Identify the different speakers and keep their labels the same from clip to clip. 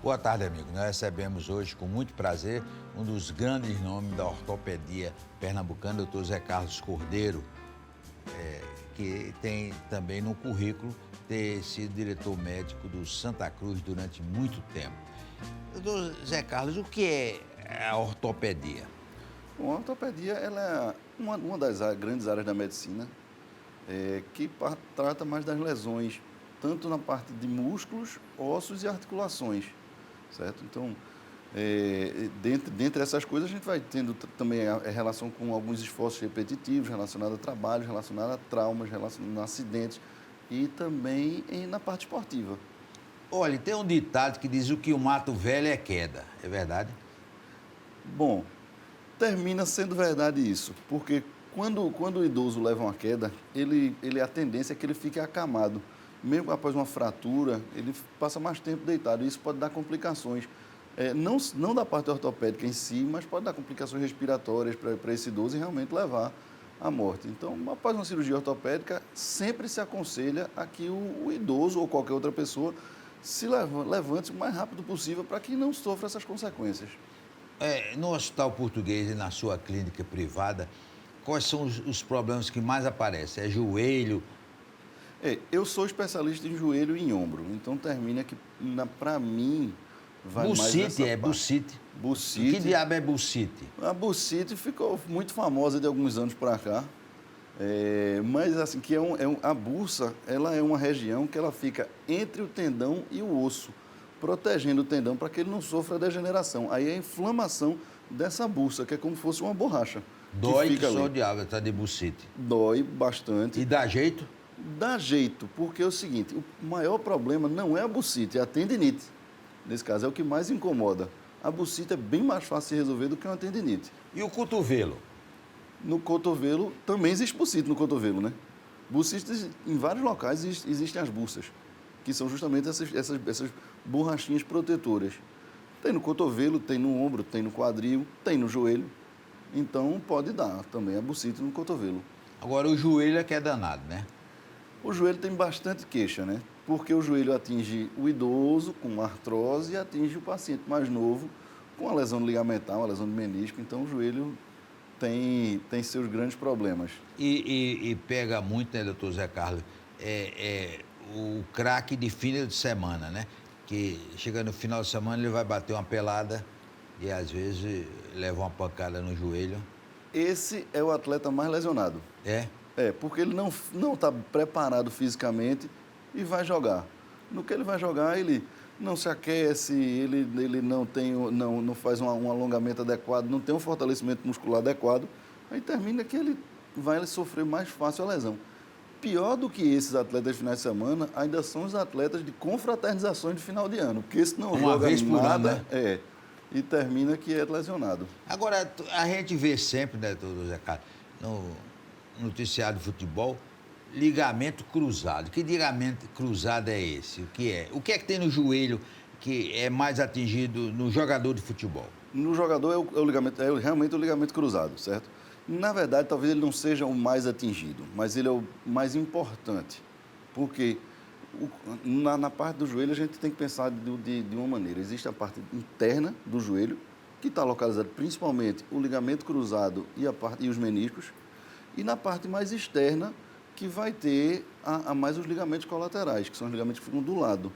Speaker 1: Boa tarde, amigo. Nós recebemos hoje, com muito prazer, um dos grandes nomes da ortopedia pernambucana, doutor Zé Carlos Cordeiro, que tem também no currículo ter sido diretor médico do Santa Cruz durante muito tempo. Doutor Zé Carlos, o que é a ortopedia?
Speaker 2: Bom, a ortopedia ela é uma das grandes áreas da medicina que trata mais das lesões, tanto na parte de músculos, ossos e articulações, certo? Então, dentre essas coisas, a gente vai tendo também a relação com alguns esforços repetitivos relacionados a trabalho, relacionados a traumas, relacionados a acidentes e também na parte esportiva.
Speaker 1: Olha, tem um ditado que diz o que o mato velho é queda, é verdade?
Speaker 2: Bom, termina sendo verdade isso, porque quando o idoso leva uma queda, a tendência é que ele fique acamado. Mesmo após uma fratura, ele passa mais tempo deitado e isso pode dar complicações. Não da parte ortopédica em si, mas pode dar complicações respiratórias para esse idoso e realmente levar à morte. Então, após uma cirurgia ortopédica, sempre se aconselha a que o idoso ou qualquer outra pessoa se levante o mais rápido possível para que não sofra essas consequências.
Speaker 1: No Hospital Português e na sua clínica privada, quais são os problemas que mais aparecem? É joelho?
Speaker 2: Eu sou especialista em joelho e em ombro, então termina que, para mim, vai mais
Speaker 1: Bursite,
Speaker 2: nessa parte.
Speaker 1: bursite. O que
Speaker 2: Bursite.
Speaker 1: diabo é bursite?
Speaker 2: A bursite ficou muito famosa de alguns anos para cá, mas assim, a bursa, ela é uma região que ela fica entre o tendão e o osso, protegendo o tendão para que ele não sofra degeneração. Aí é a inflamação dessa bursa, que é como se fosse uma borracha.
Speaker 1: Dói que
Speaker 2: fica
Speaker 1: só o
Speaker 2: ali.
Speaker 1: diabo tá de bursite.
Speaker 2: Dói bastante.
Speaker 1: E dá jeito?
Speaker 2: Dá jeito, porque é o seguinte, o maior problema não é a bursite, é a tendinite. Nesse caso, é o que mais incomoda. A bursite é bem mais fácil de resolver do que uma tendinite.
Speaker 1: E o cotovelo?
Speaker 2: No cotovelo, também existe bursite no cotovelo, né? Bursite, em vários locais existem as bursas, que são justamente essas borrachinhas protetoras. Tem no cotovelo, tem no ombro, tem no quadril, tem no joelho. Então, pode dar também a bursite no cotovelo.
Speaker 1: Agora, o joelho é que é danado, né?
Speaker 2: O joelho tem bastante queixa, né? Porque o joelho atinge o idoso com artrose e atinge o paciente mais novo com a lesão ligamentar, uma lesão de menisco. Então, o joelho tem seus grandes problemas.
Speaker 1: E pega muito, né, doutor Zé Carlos? O craque de fim de semana, né? Que chega no final de semana, ele vai bater uma pelada e às vezes leva uma pancada no joelho.
Speaker 2: Esse é o atleta mais lesionado.
Speaker 1: É?
Speaker 2: Porque ele não está preparado fisicamente e vai jogar. No que ele vai jogar, ele não se aquece, ele não faz um alongamento adequado, não tem um fortalecimento muscular adequado, aí termina que ele vai sofrer mais fácil a lesão. Pior do que esses atletas de finais de semana, ainda são os atletas de confraternizações de final de ano, porque esse não
Speaker 1: Uma
Speaker 2: joga
Speaker 1: vez por ano,
Speaker 2: nada,
Speaker 1: né?
Speaker 2: e termina que é lesionado.
Speaker 1: Agora, a gente vê sempre, né, doutor Zé Carlos, no noticiário de futebol, ligamento cruzado. Que ligamento cruzado é esse? O que é? O que é que tem no joelho que é mais atingido no jogador de futebol?
Speaker 2: No jogador realmente o ligamento cruzado, certo? Na verdade, talvez ele não seja o mais atingido, mas ele é o mais importante. Porque na parte do joelho a gente tem que pensar de uma maneira. Existe a parte interna do joelho, que está localizado principalmente o ligamento cruzado e os meniscos, e na parte mais externa, que vai ter mais os ligamentos colaterais, que são os ligamentos que ficam do lado.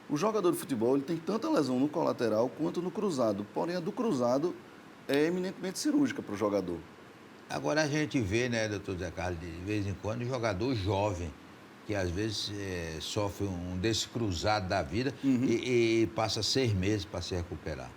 Speaker 2: O jogador de futebol ele tem tanta lesão no colateral quanto no cruzado, porém a do cruzado é eminentemente cirúrgica para o jogador.
Speaker 1: Agora a gente vê, né, doutor Zé Carlos, de vez em quando, jogador jovem, que às vezes sofre um desse cruzado da vida e passa 6 meses para se recuperar.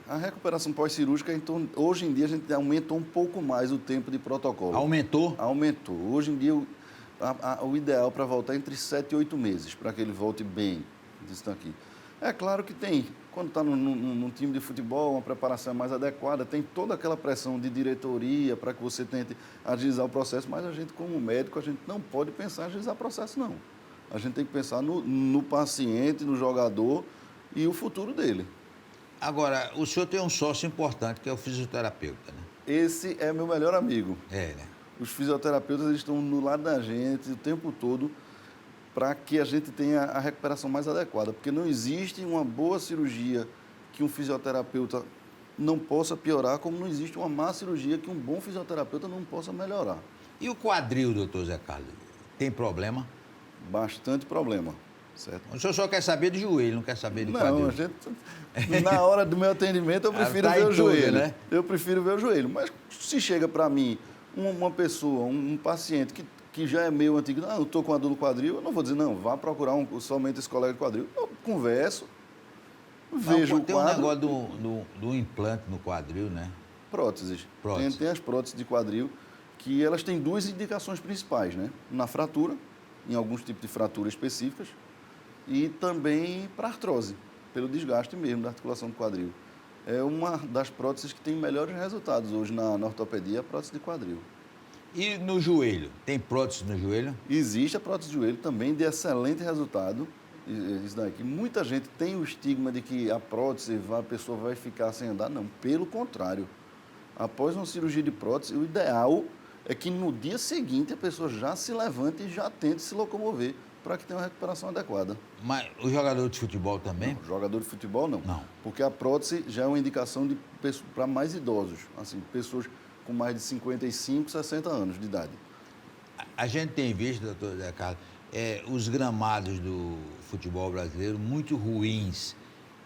Speaker 2: A recuperação pós-cirúrgica, então, hoje em dia a gente aumentou um pouco mais o tempo de protocolo.
Speaker 1: Aumentou?
Speaker 2: Aumentou. Hoje em dia o ideal para voltar é entre 7 e 8 meses, para que ele volte bem disso daqui. É claro que tem, quando está num time de futebol, uma preparação mais adequada, tem toda aquela pressão de diretoria para que você tente agilizar o processo, mas a gente, como médico, a gente não pode pensar em agilizar o processo, não. A gente tem que pensar no paciente, no jogador e o futuro dele.
Speaker 1: Agora, o senhor tem um sócio importante, que é o fisioterapeuta, né?
Speaker 2: Esse é meu melhor amigo.
Speaker 1: Né?
Speaker 2: Os fisioterapeutas eles estão no lado da gente o tempo todo. para que a gente tenha a recuperação mais adequada, porque não existe uma boa cirurgia que um fisioterapeuta não possa piorar, como não existe uma má cirurgia que um bom fisioterapeuta não possa melhorar.
Speaker 1: E o quadril, doutor Zé Carlos, tem problema?
Speaker 2: Bastante problema, certo?
Speaker 1: O senhor só quer saber de joelho, não quer saber de quadril?
Speaker 2: Não, a gente, na hora do meu atendimento, eu prefiro
Speaker 1: Tá
Speaker 2: ver
Speaker 1: em
Speaker 2: o
Speaker 1: tudo,
Speaker 2: joelho.
Speaker 1: né?
Speaker 2: Eu prefiro ver o joelho. Mas se chega para mim uma pessoa, um paciente que já é meio antigo, eu estou com a dor no quadril, eu não vou dizer, não, vá procurar somente esse colega de quadril. Eu converso, vejo o
Speaker 1: tem
Speaker 2: quadro.
Speaker 1: um negócio do implante no quadril, né?
Speaker 2: Próteses.
Speaker 1: Prótese.
Speaker 2: Tem as próteses de quadril, que elas têm duas indicações principais, né? Na fratura, em alguns tipos de fraturas específicas, e também para artrose, pelo desgaste mesmo da articulação do quadril. É uma das próteses que tem melhores resultados hoje na ortopedia, a prótese de quadril.
Speaker 1: E no joelho? Tem prótese no joelho?
Speaker 2: Existe a prótese de joelho também de excelente resultado. Isso daqui. Muita gente tem o estigma de que a prótese, a pessoa vai ficar sem andar. Não, pelo contrário. Após uma cirurgia de prótese, o ideal é que no dia seguinte a pessoa já se levante e já tente se locomover para que tenha uma recuperação adequada.
Speaker 1: Mas o jogador de futebol também?
Speaker 2: Não, jogador de futebol não.
Speaker 1: Não.
Speaker 2: Porque a prótese já é uma indicação para mais idosos, assim, pessoas com mais de 55, 60 anos de idade.
Speaker 1: A gente tem visto, doutor Zé Carlos, os gramados do futebol brasileiro muito ruins.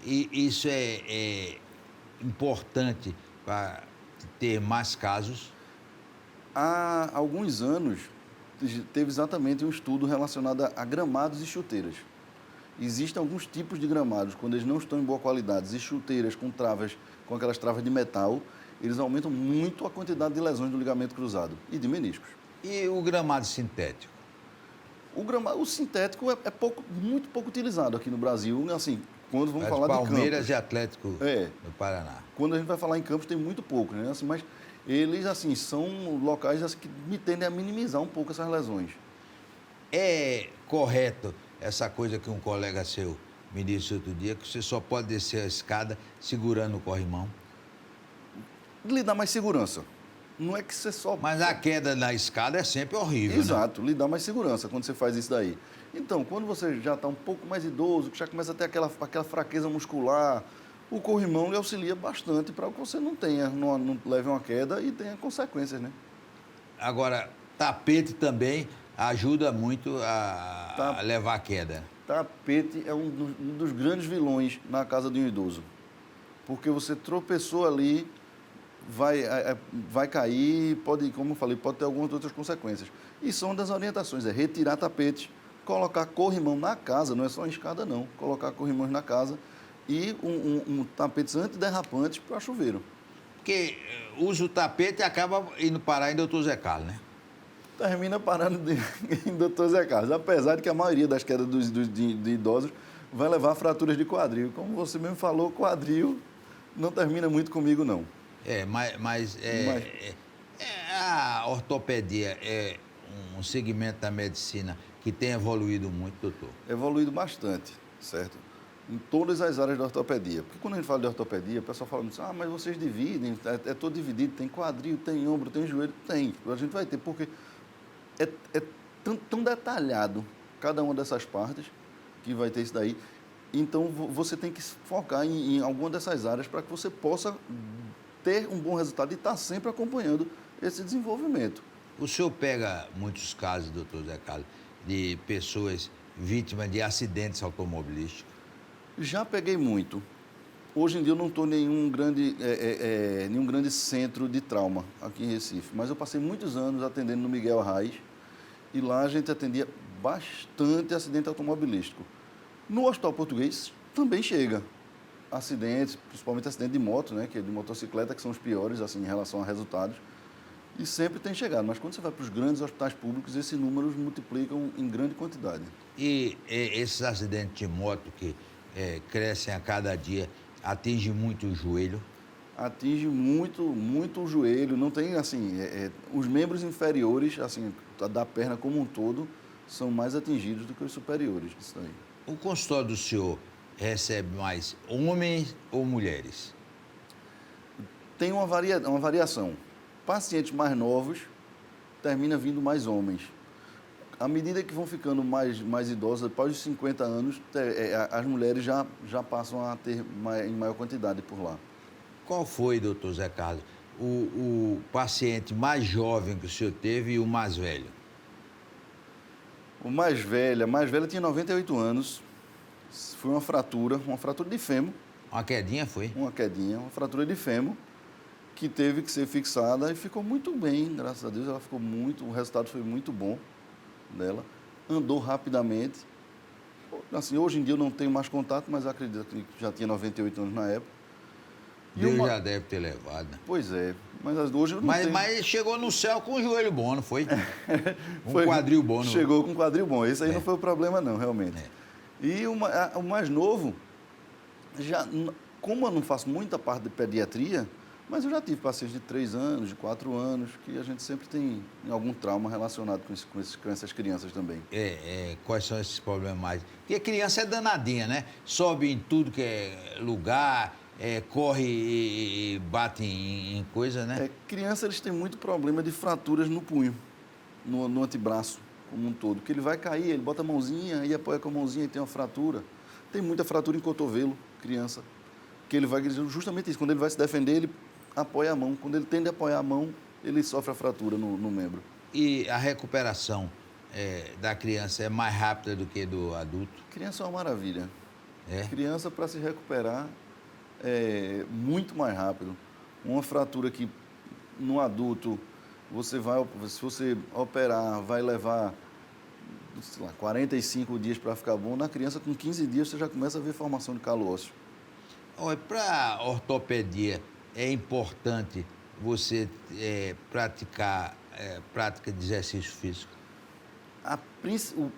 Speaker 1: E isso é importante para ter mais casos.
Speaker 2: Há alguns anos, teve exatamente um estudo relacionado a gramados e chuteiras. Existem alguns tipos de gramados, quando eles não estão em boa qualidade, e chuteiras com travas, com aquelas travas de metal, eles aumentam muito a quantidade de lesões do ligamento cruzado e de meniscos.
Speaker 1: E o gramado sintético?
Speaker 2: O sintético muito pouco utilizado aqui no Brasil, assim, quando vamos falar de campos.
Speaker 1: Palmeiras e Atlético do Paraná.
Speaker 2: Quando a gente vai falar em campos, tem muito pouco, né? Assim, mas eles, assim, são locais assim, que me tendem a minimizar um pouco essas lesões.
Speaker 1: É correto essa coisa que um colega seu me disse outro dia, que você só pode descer a escada segurando o corrimão?
Speaker 2: Lhe dá mais segurança. Não é que você só...
Speaker 1: Mas a queda na escada é sempre horrível,
Speaker 2: Exato, lhe dá mais segurança quando você faz isso daí. Então, quando você já está um pouco mais idoso, que já começa a ter aquela fraqueza muscular, o corrimão lhe auxilia bastante para que você não leve uma queda e tenha consequências, né?
Speaker 1: Agora, tapete também ajuda muito a levar a queda.
Speaker 2: Tapete é um dos grandes vilões na casa de um idoso. Porque você tropeçou ali, vai cair, pode, como eu falei, pode ter algumas outras consequências. E são das orientações, retirar tapetes, colocar corrimão na casa, não é só em escada não, colocar corrimões na casa e tapetes antiderrapantes para chuveiro.
Speaker 1: Porque usa o tapete e acaba indo parar em doutor Zé Carlos, né?
Speaker 2: Termina parando em doutor Zé Carlos, apesar de que a maioria das quedas de idosos vai levar a fraturas de quadril. Como você mesmo falou, quadril não termina muito comigo, não.
Speaker 1: Mas a ortopedia é um segmento da medicina que tem evoluído muito, doutor?
Speaker 2: Evoluído bastante, certo? Em todas as áreas da ortopedia. Porque quando a gente fala de ortopedia, o pessoal fala assim, mas vocês dividem, é todo dividido, tem quadril, tem ombro, tem joelho, tem. A gente vai ter, porque é tão detalhado cada uma dessas partes que vai ter isso daí. Então, você tem que focar em alguma dessas áreas para que você possa ter um bom resultado e estar sempre acompanhando esse desenvolvimento.
Speaker 1: O senhor pega muitos casos, doutor Zé Carlos, de pessoas vítimas de acidentes automobilísticos?
Speaker 2: Já peguei muito. Hoje em dia eu não estou em nenhum grande centro de trauma aqui em Recife, mas eu passei muitos anos atendendo no Miguel Arraes e lá a gente atendia bastante acidente automobilístico. No Hospital Português também chega acidentes, principalmente acidente de moto, né, que é de motocicleta, que são os piores assim, em relação a resultados, e sempre tem chegado. Mas quando você vai para os grandes hospitais públicos, esses números multiplicam em grande quantidade.
Speaker 1: E esses acidentes de moto que crescem a cada dia, atingem muito o joelho?
Speaker 2: Atinge muito, muito o joelho. Não tem, assim, os membros inferiores, assim, da perna como um todo, são mais atingidos do que os superiores. Isso aí.
Speaker 1: O consultório do senhor recebe mais homens ou mulheres?
Speaker 2: Tem uma variação. Pacientes mais novos termina vindo mais homens. à medida que vão ficando mais idosas, após os 50 anos, as mulheres já passam a ter em maior quantidade por lá.
Speaker 1: Qual foi, doutor Zé Carlos, o paciente mais jovem que o senhor teve e o mais velho?
Speaker 2: A mais velha tinha 98 anos, foi uma fratura de fêmur.
Speaker 1: Uma quedinha foi?
Speaker 2: Uma fratura de fêmur, que teve que ser fixada e ficou muito bem, graças a Deus, o resultado foi muito bom dela, andou rapidamente. Assim, hoje em dia eu não tenho mais contato, mas acredito que já tinha 98 anos na época.
Speaker 1: Deus já deve ter levado, né?
Speaker 2: Pois é, mas hoje eu não tenho...
Speaker 1: Mas chegou no céu com o joelho bom, não foi? Quadril bom. Não...
Speaker 2: Chegou com um quadril bom, esse aí não foi o problema não, realmente. E o mais novo, como eu não faço muita parte de pediatria, mas eu já tive pacientes de 3 anos, de 4 anos, que a gente sempre tem algum trauma relacionado com essas crianças também.
Speaker 1: Quais são esses problemas mais? Porque a criança é danadinha, né? Sobe em tudo que é lugar, corre e bate em coisa, né?
Speaker 2: Criança, eles têm muito problema de fraturas no punho, no antebraço como um todo. Que ele vai cair, ele bota a mãozinha e apoia com a mãozinha e tem uma fratura. Tem muita fratura em cotovelo, criança. Que ele vai, justamente isso, quando ele vai se defender, ele apoia a mão. Quando ele tende a apoiar a mão, ele sofre a fratura no membro.
Speaker 1: E a recuperação da criança é mais rápida do que do adulto?
Speaker 2: Criança é uma maravilha. Criança, para se recuperar, é muito mais rápido. Uma fratura que no adulto, se você operar, vai levar, sei lá, 45 dias para ficar bom. Na criança, com 15 dias, você já começa a ver formação de calo ósseo.
Speaker 1: Para ortopedia, é importante você praticar prática de exercício físico?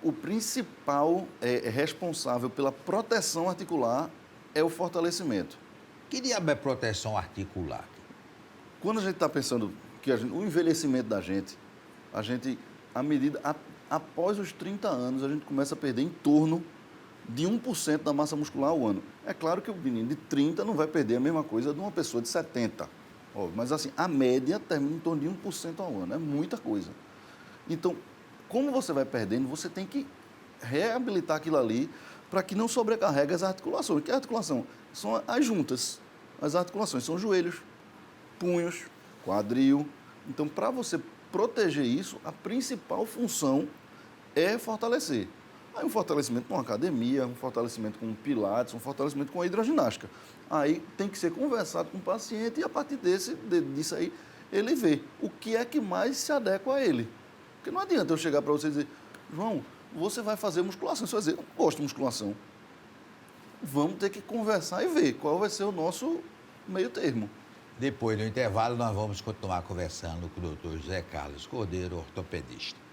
Speaker 2: O principal responsável pela proteção articular é o fortalecimento.
Speaker 1: Que diabo é proteção articular?
Speaker 2: Quando a gente está pensando que o envelhecimento da gente, após os 30 anos, a gente começa a perder em torno de 1% da massa muscular ao ano. É claro que o menino de 30 não vai perder a mesma coisa de uma pessoa de 70. Mas assim, a média termina em torno de 1% ao ano. É muita coisa. Então, como você vai perdendo, você tem que reabilitar aquilo ali para que não sobrecarregue as articulações. Que a articulação são as juntas. As articulações são joelhos, punhos, quadril. Então, para você proteger isso, a principal função é fortalecer. Aí um fortalecimento com academia, um fortalecimento com pilates, um fortalecimento com a hidroginástica. Aí tem que ser conversado com o paciente e a partir disso aí ele vê o que é que mais se adequa a ele. Porque não adianta eu chegar para você e dizer, João, você vai fazer musculação. Você vai dizer, eu gosto de musculação. Vamos ter que conversar e ver qual vai ser o nosso meio termo.
Speaker 1: Depois do intervalo, nós vamos continuar conversando com o Dr. José Carlos Cordeiro, ortopedista.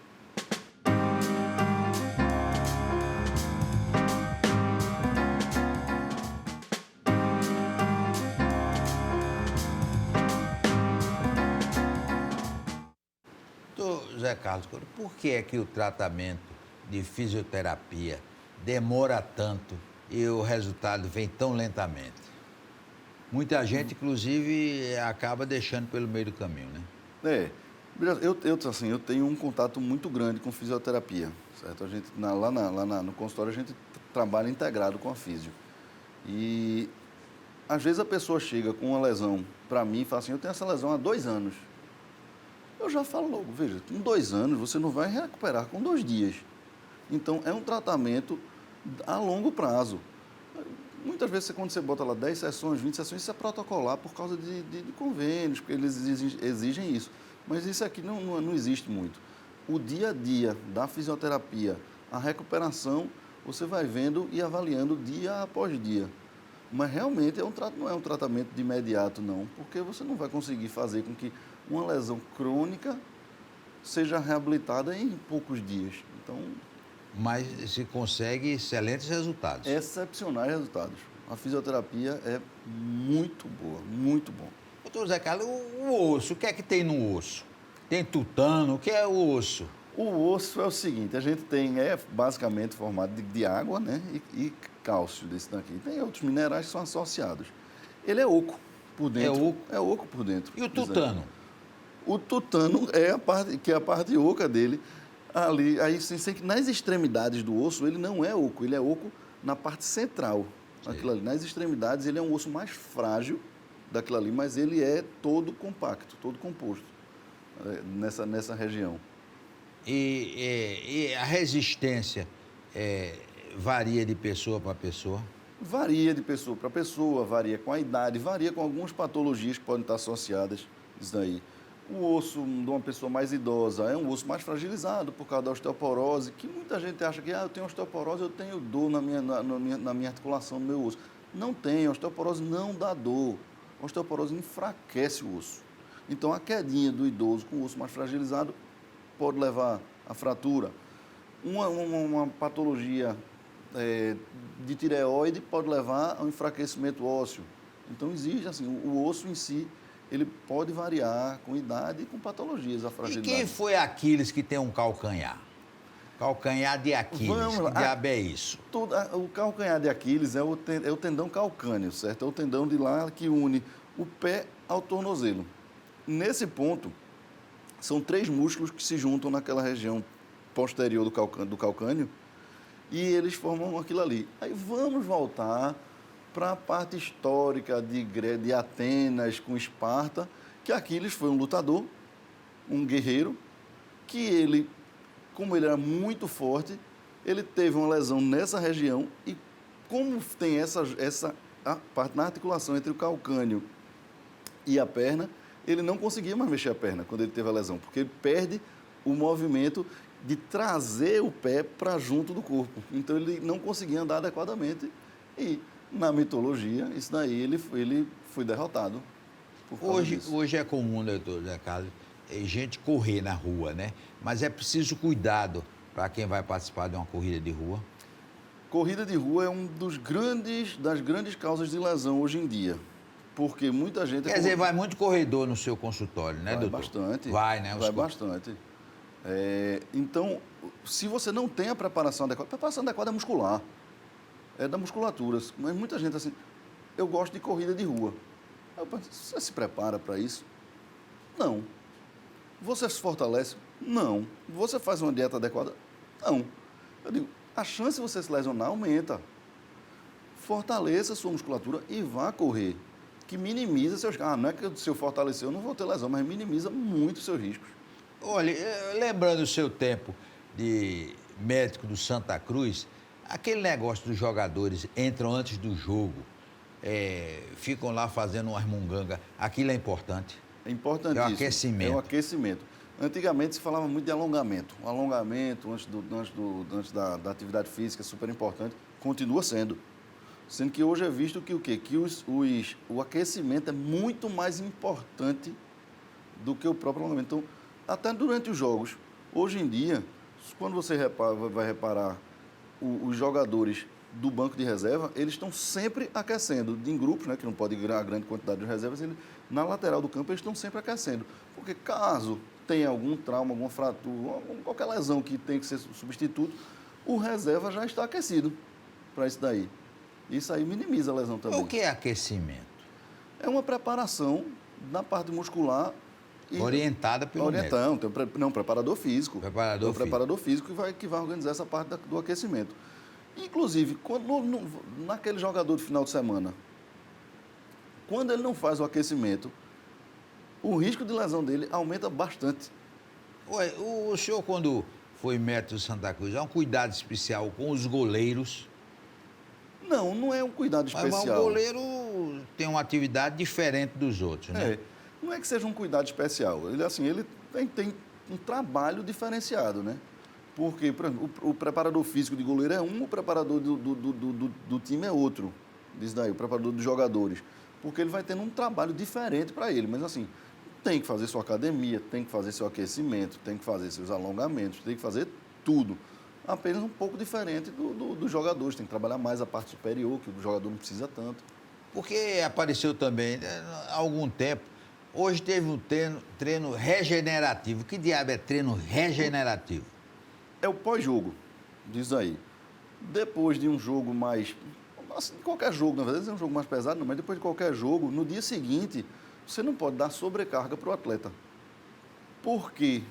Speaker 1: José Carlos, por que é que o tratamento de fisioterapia demora tanto e o resultado vem tão lentamente? Muita gente, inclusive, acaba deixando pelo meio do caminho, né?
Speaker 2: Eu tenho um contato muito grande com fisioterapia, certo? A gente, lá no consultório, a gente trabalha integrado com a físio. E, às vezes, a pessoa chega com uma lesão para mim e fala assim, eu tenho essa lesão há 2 anos. Eu já falo logo, veja, com 2 anos você não vai recuperar com 2 dias. Então, é um tratamento a longo prazo. Muitas vezes, quando você bota lá 10 sessões, 20 sessões, isso é protocolar por causa de convênios, porque eles exigem isso. Mas isso aqui não existe muito. O dia a dia da fisioterapia, a recuperação, você vai vendo e avaliando dia após dia. Mas realmente não é um tratamento de imediato, não, porque você não vai conseguir fazer com que uma lesão crônica seja reabilitada em poucos dias. Então,
Speaker 1: mas se consegue excelentes resultados.
Speaker 2: Excepcionais resultados. A fisioterapia é muito boa, muito bom.
Speaker 1: Doutor Zé Carlos, o osso, o que é que tem no osso? Tem tutano, o que é o osso?
Speaker 2: O osso é o seguinte, a gente é basicamente formado de água, né, e cálcio desse daqui. Tem outros minerais que são associados. Ele é oco por dentro. É oco por dentro.
Speaker 1: E o tutano?
Speaker 2: O tutano é a parte oca dele. ali, aí sem que nas extremidades do osso ele não é oco, ele é oco na parte central. Aquilo ali. Nas extremidades ele é um osso mais frágil daquilo ali, mas ele é todo compacto, todo composto nessa região.
Speaker 1: E a resistência varia de pessoa para pessoa?
Speaker 2: Varia de pessoa para pessoa, varia com a idade, varia com algumas patologias que podem estar associadas isso daí. O osso de uma pessoa mais idosa é um osso mais fragilizado por causa da osteoporose, que muita gente acha que eu tenho osteoporose, eu tenho dor na minha articulação, no meu osso. Não tem, a osteoporose não dá dor. A osteoporose enfraquece o osso. Então, a quedinha do idoso com o osso mais fragilizado pode levar à fratura. Uma patologia de tireoide pode levar ao enfraquecimento ósseo. Então, existe, assim, o osso em si, ele pode variar com idade e com patologias, a fragilidade.
Speaker 1: E quem foi Aquiles que tem um calcanhar? Calcanhar de Aquiles,
Speaker 2: Vamos lá.
Speaker 1: que diabo é isso?
Speaker 2: O calcanhar de Aquiles é o tendão calcâneo, certo? É o tendão de lá que une o pé ao tornozelo. Nesse ponto, são 3 músculos que se juntam naquela região posterior do calcâneo e eles formam aquilo ali. Aí vamos voltar para a parte histórica de Atenas com Esparta, que Aquiles foi um lutador, um guerreiro, que ele, como ele era muito forte, ele teve uma lesão nessa região e como tem a parte na articulação entre o calcâneo e a perna, ele não conseguia mais mexer a perna quando ele teve a lesão, porque ele perde o movimento de trazer o pé para junto do corpo. Então, ele não conseguia andar adequadamente e, na mitologia, isso daí ele foi derrotado.
Speaker 1: Hoje é comum, doutor Zé Carlos, gente correr na rua, né? Mas é preciso cuidado para quem vai participar de uma corrida de rua.
Speaker 2: Corrida de rua é das grandes causas de lesão hoje em dia. Porque muita gente...
Speaker 1: Quer dizer, vai muito corredor no seu consultório, né, doutor?
Speaker 2: Vai bastante.
Speaker 1: Vai, né?
Speaker 2: Vai bastante. Então, se você não tem a preparação adequada é muscular. É da musculatura. Mas muita gente assim, eu gosto de corrida de rua. Eu penso, você se prepara para isso? Não. Você se fortalece? Não. Você faz uma dieta adequada? Não. Eu digo, a chance de você se lesionar aumenta. Fortaleça a sua musculatura e vá correr. Que minimiza seus... não é que se eu fortalecer eu não vou ter lesão, mas minimiza muito os seus riscos.
Speaker 1: Olha, lembrando o seu tempo de médico do Santa Cruz, aquele negócio dos jogadores entram antes do jogo, ficam lá fazendo umas mungangas, aquilo é importante?
Speaker 2: É importantíssimo.
Speaker 1: É o aquecimento.
Speaker 2: É o aquecimento. Antigamente se falava muito de alongamento. O alongamento antes da atividade física é super importante, continua sendo. Sendo que hoje é visto que o quê? Que o aquecimento é muito mais importante do que o próprio alongamento. Então, até durante os jogos, hoje em dia, quando você vai reparar os jogadores do banco de reserva, eles estão sempre aquecendo, em grupos, né, que não pode ir a grande quantidade de reservas, na lateral do campo eles estão sempre aquecendo. Porque caso tenha algum trauma, alguma fratura, qualquer lesão que tem que ser substituto, o reserva já está aquecido para isso daí. Isso aí minimiza a lesão também.
Speaker 1: O que é aquecimento?
Speaker 2: É uma preparação na parte muscular.
Speaker 1: Orientada pelo médico.
Speaker 2: Tem um preparador físico.
Speaker 1: Preparador
Speaker 2: físico que vai organizar essa parte do aquecimento. Inclusive, naquele jogador de final de semana, quando ele não faz o aquecimento, o risco de lesão dele aumenta bastante.
Speaker 1: Ué, o senhor, quando foi médico do Santa Cruz, há um cuidado especial com os goleiros?
Speaker 2: Não é um cuidado especial.
Speaker 1: Mas o goleiro tem uma atividade diferente dos outros, né?
Speaker 2: Não é que seja um cuidado especial. Ele tem um trabalho diferenciado, né? Porque, por exemplo, o preparador físico de goleiro é um, o preparador do time é outro. Diz daí, o preparador dos jogadores. Porque ele vai tendo um trabalho diferente para ele. Mas, assim, tem que fazer sua academia, tem que fazer seu aquecimento, tem que fazer seus alongamentos, tem que fazer tudo. Apenas um pouco diferente dos jogadores. Tem que trabalhar mais a parte superior, que o jogador não precisa tanto.
Speaker 1: Porque apareceu também, há algum tempo, hoje teve um treino regenerativo. Que diabo é treino regenerativo?
Speaker 2: É o pós-jogo, diz aí. Depois de um jogo mais... Assim, qualquer jogo, na verdade, é um jogo mais pesado, não, mas depois de qualquer jogo, no dia seguinte, você não pode dar sobrecarga para o atleta. Por quê?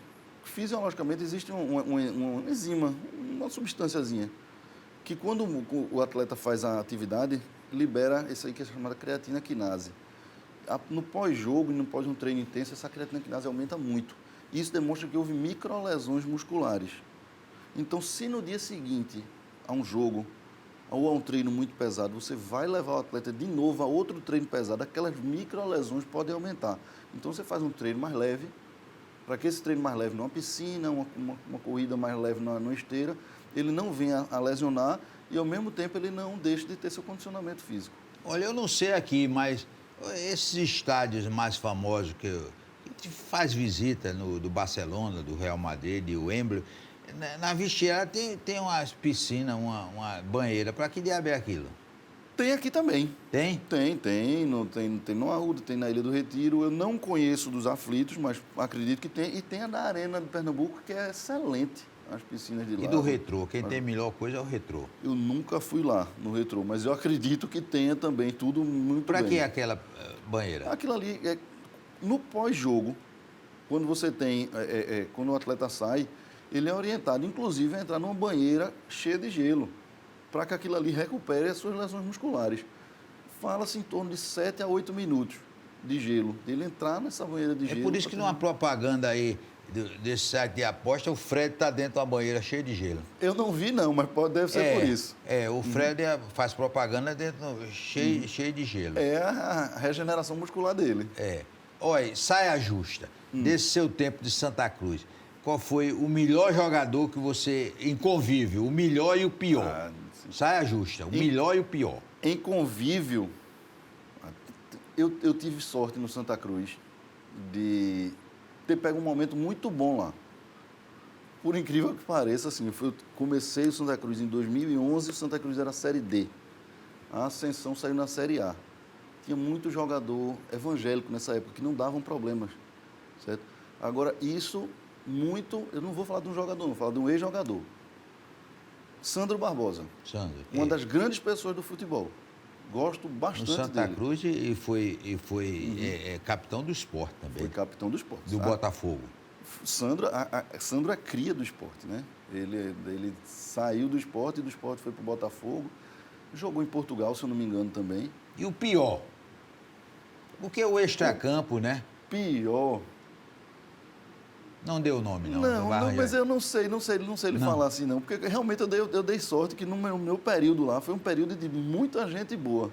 Speaker 2: fisiologicamente existe uma enzima, uma substânciazinha, que quando o atleta faz a atividade, libera isso aí que é chamada creatina quinase. No pós-jogo e no pós um treino intenso, essa creatina quinase aumenta muito. Isso demonstra que houve microlesões musculares. Então, se no dia seguinte a um jogo ou a um treino muito pesado, você vai levar o atleta de novo a outro treino pesado, aquelas microlesões podem aumentar. Então, você faz um treino mais leve, para que esse treino mais leve numa piscina, uma corrida mais leve numa esteira, ele não venha a lesionar e, ao mesmo tempo, ele não deixe de ter seu condicionamento físico.
Speaker 1: Olha, eu não sei aqui, mas esses estádios mais famosos que a gente faz visita do Barcelona, do Real Madrid, do Wembley, na vestiária tem umas piscinas, uma banheira. Para que diabo é aquilo?
Speaker 2: Tem aqui também.
Speaker 1: Tem?
Speaker 2: Tem no Arruda, tem na Ilha do Retiro. Eu não conheço dos aflitos, mas acredito que tem. E tem a da Arena de Pernambuco, que é excelente, as piscinas de lá.
Speaker 1: E do Retrô? Quem tem a melhor coisa é o Retrô.
Speaker 2: Eu nunca fui lá no Retrô, mas eu acredito que tenha também tudo muito bem.
Speaker 1: Para que aquela banheira?
Speaker 2: Aquilo ali, no pós-jogo, quando você tem, quando o atleta sai, ele é orientado, inclusive, a entrar numa banheira cheia de gelo, para que aquilo ali recupere as suas lesões musculares. Fala-se em torno de 7 a 8 minutos de gelo, ele entrar nessa banheira de gelo.
Speaker 1: É por isso que numa propaganda aí desse site de aposta, o Fred está dentro de uma banheira cheia de gelo.
Speaker 2: Eu não vi não, mas deve ser por isso.
Speaker 1: O Fred faz propaganda cheio de gelo.
Speaker 2: É a regeneração muscular dele.
Speaker 1: Olha, saia justa, desse seu tempo de Santa Cruz, qual foi o melhor jogador que você, em convívio, o melhor e o pior? Saia justa, o melhor e o pior.
Speaker 2: Em convívio, eu tive sorte no Santa Cruz de ter pego um momento muito bom lá. Por incrível que pareça, assim, eu comecei o Santa Cruz em 2011, o Santa Cruz era a Série D. A Ascensão saiu na Série A. Tinha muito jogador evangélico nessa época, que não davam problemas, certo? Agora, isso muito... Eu não vou falar de um jogador, não, vou falar de um ex-jogador. Sandro Barbosa. Uma das grandes pessoas do futebol. Gosto bastante dele.
Speaker 1: No Santa Cruz e foi capitão do Sport também.
Speaker 2: Foi capitão do Sport.
Speaker 1: Do Botafogo.
Speaker 2: Sandro é cria do Sport, né? Ele saiu do Sport e do Sport foi para o Botafogo. Jogou em Portugal, se eu não me engano, também.
Speaker 1: E o pior? Porque o extracampo, né?
Speaker 2: Pior.
Speaker 1: Não deu nome, não.
Speaker 2: Não, mas eu não sei ele falar assim, não. Porque realmente eu dei sorte que no meu período lá foi um período de muita gente boa.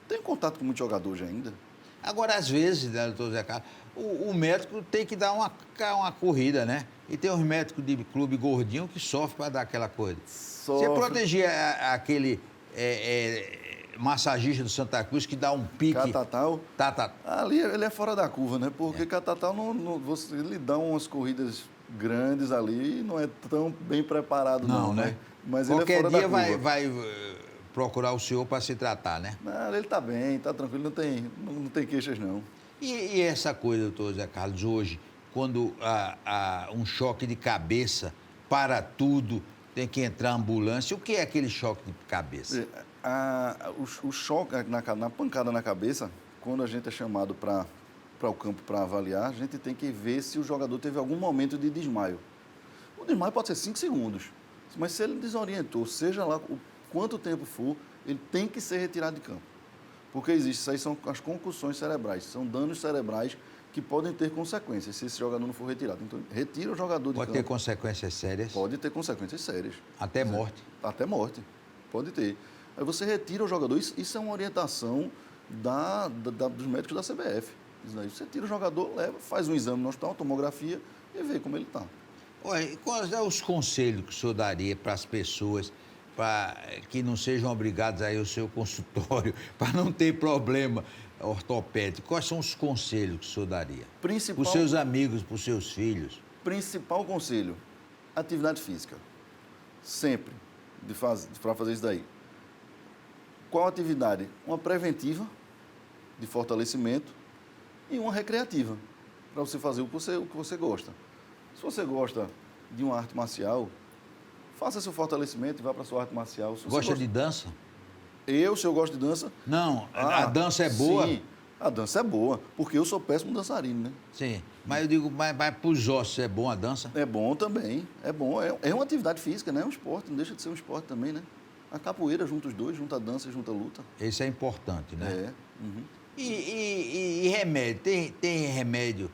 Speaker 2: Tenho contato com muitos jogadores ainda.
Speaker 1: Agora, às vezes, né, doutor Zé Carlos, o médico tem que dar uma corrida, né? E tem uns médicos de clube gordinho que sofrem para dar aquela coisa. Você protegia aquele massagista do Santa Cruz que dá um pique...
Speaker 2: Catatal? Ali ele é fora da curva, né? Porque Catatal, ele dá umas corridas grandes ali e não é tão bem preparado, não, né? Mas
Speaker 1: qualquer
Speaker 2: ele é fora
Speaker 1: dia
Speaker 2: da curva.
Speaker 1: vai procurar o senhor para se tratar, né?
Speaker 2: Não, ele está bem, está tranquilo, não tem queixas, não.
Speaker 1: E essa coisa, doutor Zé Carlos, hoje, quando há um choque de cabeça para tudo, tem que entrar a ambulância, o que é aquele choque de cabeça?
Speaker 2: O choque, na pancada na cabeça, quando a gente é chamado para o campo para avaliar, a gente tem que ver se o jogador teve algum momento de desmaio. O desmaio pode ser 5 segundos, mas se ele desorientou, seja lá o quanto tempo for, ele tem que ser retirado de campo. Porque isso aí são as concussões cerebrais, são danos cerebrais que podem ter consequências se esse jogador não for retirado. Então, retira o jogador de campo.
Speaker 1: Pode ter consequências sérias?
Speaker 2: Pode ter consequências sérias.
Speaker 1: Até morte?
Speaker 2: Até morte, pode ter. Aí você retira o jogador, isso é uma orientação dos médicos da CBF. Isso aí você tira o jogador, leva, faz um exame no hospital, tomografia e vê como ele está.
Speaker 1: Olha, quais são os conselhos que o senhor daria para as pessoas para que não sejam obrigadas a ir ao seu consultório, para não ter problema ortopédico? Quais são os conselhos que o senhor daria? Para os seus amigos, para os seus filhos?
Speaker 2: Principal conselho, atividade física. Sempre, para fazer isso daí. Qual atividade? Uma preventiva, de fortalecimento, e uma recreativa, para você fazer o que você gosta. Se você gosta de uma arte marcial, faça seu fortalecimento e vá para a sua arte marcial.
Speaker 1: Gosta de dança?
Speaker 2: Se eu gosto de dança...
Speaker 1: Não, a dança é boa?
Speaker 2: Sim. A dança é boa, porque eu sou péssimo dançarino, né?
Speaker 1: Sim, mas eu digo, mas para os ossos é bom a dança?
Speaker 2: É bom também, é bom. É uma atividade física, né? É um esporte, não deixa de ser um esporte também, né? A capoeira junta os dois, junta a dança e junta a luta.
Speaker 1: Isso é importante, né?
Speaker 2: É. Uhum.
Speaker 1: E remédio? Tem remédio?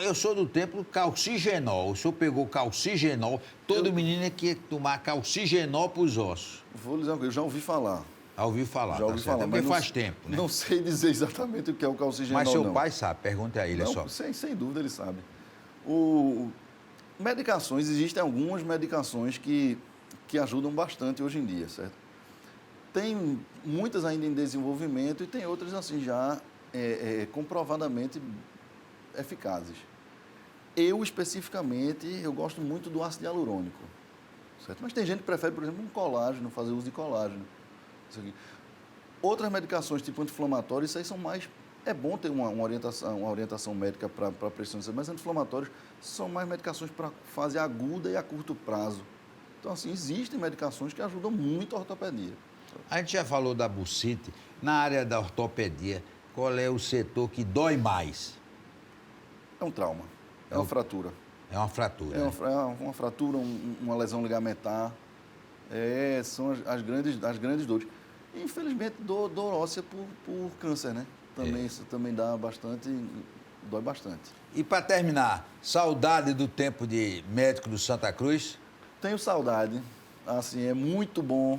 Speaker 1: Eu sou do tempo do calcigenol. O senhor pegou calcigenol. Todo menino é que tomar calcigenol para os ossos.
Speaker 2: Vou lhe dizer uma coisa, eu já ouvi falar.
Speaker 1: Já ouvi falar,
Speaker 2: Já ouvi
Speaker 1: tá certo?
Speaker 2: falar,
Speaker 1: Porque
Speaker 2: mas
Speaker 1: faz tempo, né?
Speaker 2: Não sei dizer exatamente o que é o calcigenol,
Speaker 1: Mas seu
Speaker 2: não.
Speaker 1: pai sabe, pergunta a ele, é
Speaker 2: Não,
Speaker 1: só.
Speaker 2: sem dúvida ele sabe. Medicações, existem algumas medicações que ajudam bastante hoje em dia, certo? Tem muitas ainda em desenvolvimento e tem outras assim já comprovadamente eficazes. Eu, especificamente, eu gosto muito do ácido hialurônico, certo? Mas tem gente que prefere, por exemplo, um colágeno, fazer uso de colágeno. Isso aqui. Outras medicações, tipo anti-inflamatórios, isso aí são mais... É bom ter uma orientação médica para pressão, mas anti-inflamatórios são mais medicações para fase aguda e a curto prazo. Então, assim, existem medicações que ajudam muito a ortopedia.
Speaker 1: A gente já falou da bursite. Na área da ortopedia, qual é o setor que dói mais?
Speaker 2: É um trauma, é uma fratura.
Speaker 1: É uma fratura.
Speaker 2: Uma fratura, uma lesão ligamentar. São as grandes dores. E, infelizmente, dor óssea por câncer, né? Isso também dá bastante, dói bastante.
Speaker 1: E para terminar, saudade do tempo de médico do Santa Cruz?
Speaker 2: Tenho saudade. Assim, é muito bom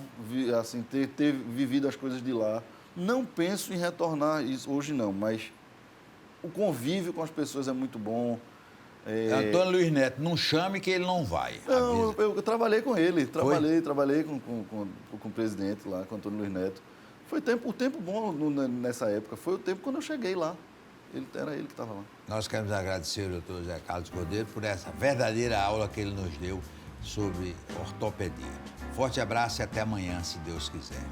Speaker 2: assim, ter vivido as coisas de lá. Não penso em retornar isso hoje, não, mas o convívio com as pessoas é muito bom.
Speaker 1: Antônio Luiz Neto, não chame que ele não vai.
Speaker 2: Não, eu trabalhei com ele, trabalhei com o presidente lá, com o Antônio Luiz Neto. Foi o tempo bom nessa época, foi o tempo quando eu cheguei lá. Era ele que estava lá.
Speaker 1: Nós queremos agradecer ao doutor José Carlos Cordeiro por essa verdadeira aula que ele nos deu sobre ortopedia. Forte abraço e até amanhã, se Deus quiser.